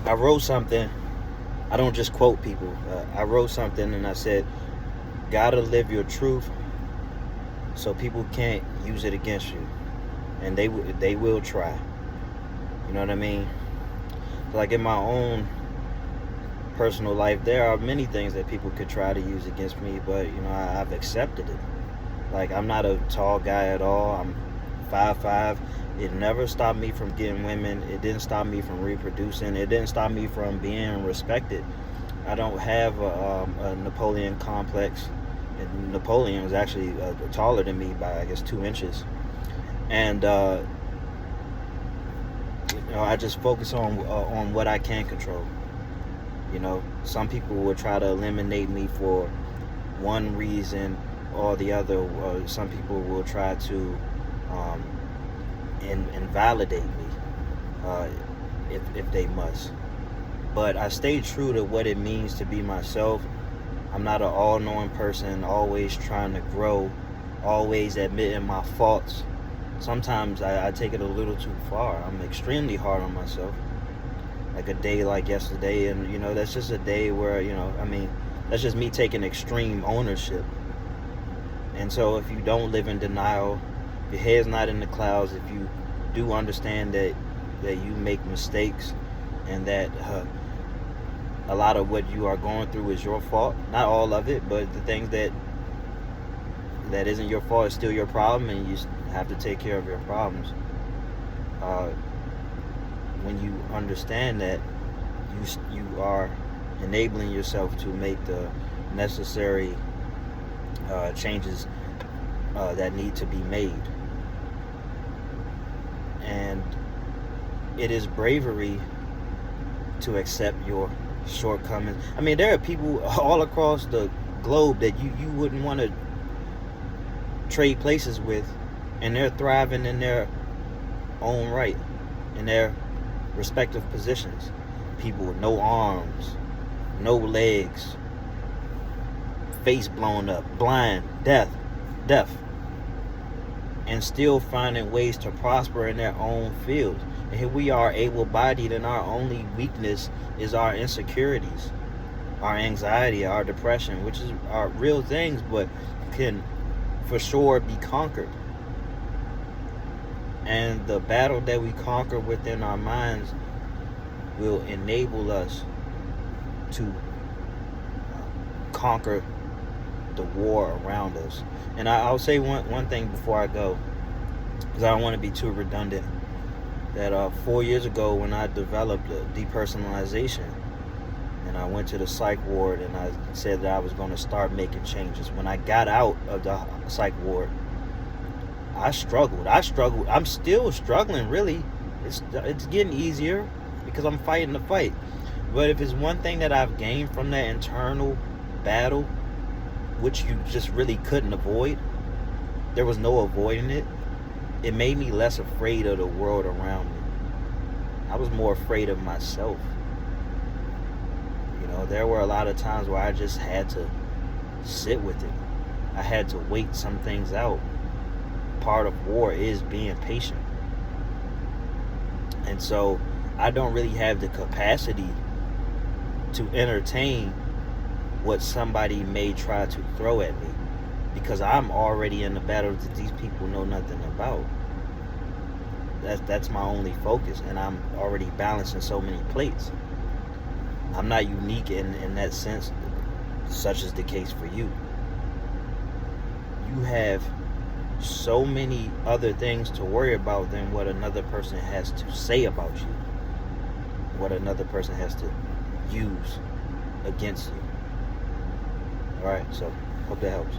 I wrote something. I don't just quote people. I wrote something and I said, "Gotta live your truth, so people can't use it against you, and they will try." You know what I mean? Like in my own personal life, there are many things that people could try to use against me, but I've accepted it. Like, I'm not a tall guy at all. I'm 5'5". It never stopped me from getting women. It didn't stop me from reproducing. It didn't stop me from being respected. I don't have a Napoleon complex. And Napoleon was actually taller than me by, I guess, 2 inches. And I just focus on what I can control. Some people will try to eliminate me for one reason or the other. Some people will try to um, invalidate me if they must. But I stay true to what it means to be myself. I'm not an all-knowing person, always trying to grow, always admitting my faults. Sometimes I take it a little too far. I'm extremely hard on myself. Like a day like yesterday, and that's just a day where that's just me taking extreme ownership. And so if you don't live in denial, if your head's not in the clouds, if you do understand that you make mistakes, and that a lot of what you are going through is your fault, not all of it, but the things that isn't your fault is still your problem, and you have to take care of your problems. When you understand that, you are enabling yourself to make the necessary changes that need to be made. And it is bravery to accept your shortcomings. I mean, there are people all across the globe that you wouldn't want to trade places with, and they're thriving in their own right, in their respective positions. People with no arms, no legs, face blown up, blind, deaf, and still finding ways to prosper in their own fields. And here we are, able-bodied, and our only weakness is our insecurities, our anxiety, our depression, which are real things, but can for sure be conquered. And the battle that we conquer within our minds will enable us to conquer the war around us. And I'll say one thing before I go, because I don't want to be too redundant, that 4 years ago when I developed depersonalization, and I went to the psych ward and I said that I was going to start making changes. When I got out of the psych ward, I struggled. I'm still struggling, really. It's getting easier because I'm fighting the fight. But if it's one thing that I've gained from that internal battle, which you just really couldn't avoid, there was no avoiding it, it made me less afraid of the world around me. I was more afraid of myself. There were a lot of times where I just had to sit with it. I had to wait some things out. Part of war is being patient. And so I don't really have the capacity to entertain what somebody may try to throw at me, because I'm already in the battle that these people know nothing about. That's my only focus, and I'm already balancing so many plates. I'm not unique in that sense, such is the case for you. You have so many other things to worry about than what another person has to say about you, what another person has to use against you. Alright, so hope that helps.